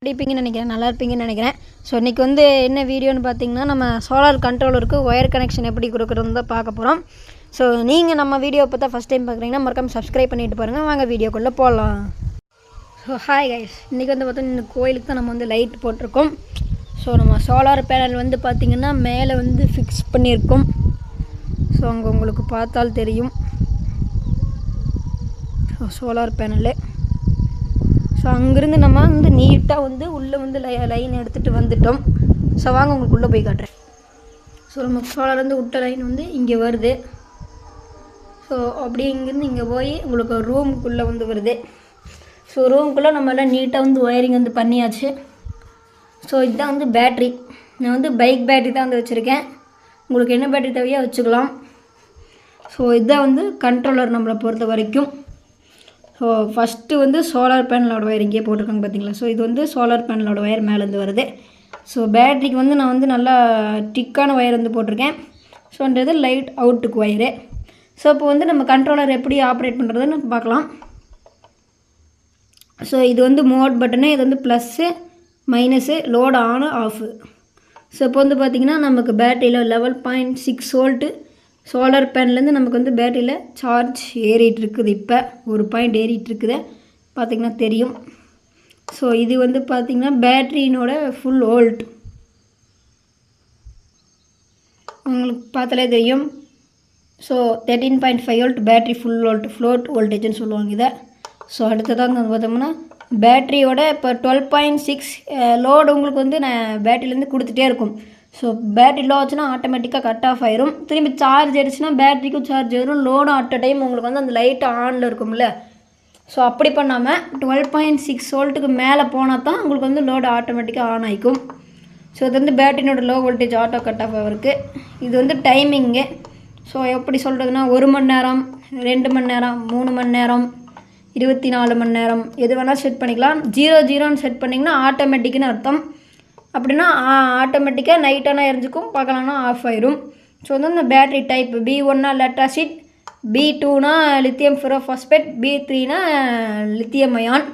பிடிப்பீங்கன்னு நினைக்கிறேன், நல்லா இருப்பீங்கன்னு நினைக்கிறேன். ஸோ இன்றைக்கி வந்து என்ன வீடியோன்னு பார்த்தீங்கன்னா, நம்ம சோலார் கண்ட்ரோலருக்கு ஒயர் கனெக்ஷன் எப்படி கொடுக்குறதுன்னு தான் பார்க்க போகிறோம். ஸோ நீங்கள் நம்ம வீடியோ பார்த்தா ஃபஸ்ட் டைம் பார்க்குறீங்கன்னா மறக்காம சப்ஸ்கிரைப் பண்ணிட்டு பாருங்கள். வாங்க வீடியோக்குள்ளே போகலாம். ஸோ ஹாய் கைஸ், இன்றைக்கி வந்து பார்த்தோன்னா இந்த கோயிலுக்கு தான் நம்ம வந்து லைட் போட்டிருக்கோம். ஸோ நம்ம சோலார் பேனல் வந்து பார்த்திங்கன்னா மேலே வந்து ஃபிக்ஸ் பண்ணியிருக்கோம். ஸோ அங்கே உங்களுக்கு பார்த்தால் தெரியும் சோலார் பேனலு. ஸோ அங்கேருந்து நம்ம வந்து நீட்டாக வந்து உள்ளே வந்து லைன் எடுத்துகிட்டு வந்துட்டோம். ஸோ வாங்க உங்களுக்கு உள்ளே போய் காட்டுறேன். ஸோ நம்ம சோலார்லேருந்து விட்ட லைன் வந்து இங்கே வருது. ஸோ அப்படியே இங்கேருந்து இங்கே போய் உங்களுக்கு ரூமுக்குள்ளே வந்து வருது. ஸோ ரூமுக்குள்ளே நம்ம எல்லாம் நீட்டாக வந்து ஒயரிங் வந்து பண்ணியாச்சு. ஸோ இதுதான் வந்து பேட்ரி. நான் வந்து பைக் பேட்ரி தான் வந்து வச்சுருக்கேன். உங்களுக்கு என்ன பேட்ரி தேவையோ வச்சுக்கலாம். ஸோ இதுதான் வந்து கண்ட்ரோலர் நம்மளை பொறுத்த வரைக்கும். ஸோ ஃபஸ்ட்டு வந்து சோலார் பேனலோட ஒயர் இங்கே போட்டிருக்காங்க பார்த்தீங்களா. ஸோ இது வந்து சோலார் பேனலோட ஒயர் மேலேருந்து வருது. ஸோ பேட்ரிக்கு வந்து நான் வந்து நல்லா திக்கான ஒயர் வந்து போட்டிருக்கேன். ஸோன்றது லைட் அவுட்டுக்கு ஒயரு. ஸோ இப்போ வந்து நம்ம கண்ட்ரோலர் எப்படி ஆப்ரேட் பண்ணுறதுன்னு பார்க்கலாம். ஸோ இது வந்து மோட் பட்டனு, இது வந்து plus minus, load on off. So இப்போ வந்து பார்த்திங்கன்னா நமக்கு பேட்டரியில் 11.6 வோல்ட்டு சோலார் பேனல்லேருந்து நமக்கு வந்து பேட்டரியில் சார்ஜ் ஏறிட்டு இருக்குது. இப்போ ஒரு பாயிண்ட் ஏறிட்டு இருக்குது பார்த்திங்கன்னா தெரியும். ஸோ இது வந்து பார்த்திங்கன்னா பேட்டரியினோட ஃபுல் வோல்ட் உங்களுக்கு பார்த்தாலே தெரியும். So 13.5 volt battery full volt, float வோல்டேஜ்னு சொல்லுவாங்க இதை. ஸோ அடுத்ததாக வந்து பார்த்தோம்னா பேட்டரியோட இப்போ 12.6 லோடு உங்களுக்கு வந்து நான் பேட்டரியிலேருந்து கொடுத்துட்டே இருக்கும். ஸோ பேட்டரி லோ ஆச்சுன்னா ஆட்டோமேட்டிக்காக கட் ஆஃப் ஆயிரும். திரும்பி சார்ஜ் ஆயிடுச்சுன்னா பேட்டரிக்கும் சார்ஜ் ஆயிரும், லோடும் அட் அ டைம் உங்களுக்கு வந்து அந்த லைட்டு ஆனில் இருக்கும்ல. ஸோ அப்படி பண்ணாமல் 12.6 வோல்ட்டுக்கு மேலே போனால் தான் உங்களுக்கு வந்து லோடு ஆட்டோமேட்டிக்காக ஆன் ஆகிக்கும். ஸோ இது வந்து பேட்டரியோட low voltage auto cut off ஆகிருக்கு. இது வந்து டைமிங்கு. ஸோ எப்படி சொல்கிறதுனா 1 மணி நேரம், 2 மணி நேரம், 3 மணி நேரம், 24 மணி நேரம் எது வேணால் செட் பண்ணிக்கலாம். 0 செட் பண்ணிங்கன்னா ஆட்டோமேட்டிக்குன்னு அர்த்தம். அப்படின்னா ஆட்டோமேட்டிக்காக நைட்டானா எரிஞ்சிக்கும், பார்க்கலான்னா ஆஃப் ஆயிரும். ஸோ வந்து இந்த பேட்ரி டைப் B1னா லெட்டாசிட், B2னா லித்தியம் ஃபெரோபாஸ்பேட், B3னா லித்தியம் அயான்.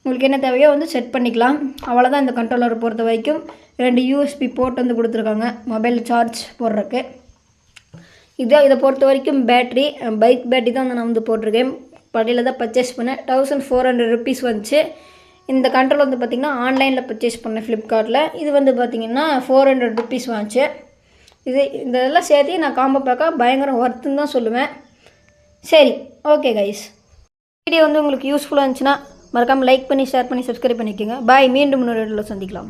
உங்களுக்கு என்ன தேவையோ வந்து செட் பண்ணிக்கலாம். அவ்வளோதான் இந்த கண்ட்ரோலரை பொறுத்த வரைக்கும். 2 USB போர்ட் வந்து கொடுத்துருக்காங்க மொபைல் சார்ஜ் போடுறதுக்கு. இதை பொறுத்த வரைக்கும் பேட்ரி பைக் பேட்ரி தான் நான் வந்து போட்டிருக்கேன். படையில் தான் பர்ச்சேஸ் பண்ணேன். 1400 rupees வந்துச்சு. இந்த கண்ட்ரோல் வந்து பார்த்திங்கன்னா ஆன்லைனில் பர்ச்சேஸ் பண்ணேன் ஃப்ளிப்கார்ட்டில். இது வந்து பார்த்திங்கன்னா 400 rupees வந்துச்சு. இதெல்லாம் சேர்த்து நான் காம்போ பேக்காக பயங்கர ஒர்த்துன்னு தான் சொல்லுவேன். சரி, ஓகே கைஸ், வீடியோ வந்து உங்களுக்கு யூஸ்ஃபுல்லாக இருந்துச்சுன்னா மறக்காமல் லைக் பண்ணி, ஷேர் பண்ணி, சப்ஸ்கிரைப் பண்ணிக்கோங்க. பாய், மீண்டும் இன்னொரு வீடியோவில் சந்திக்கலாம்.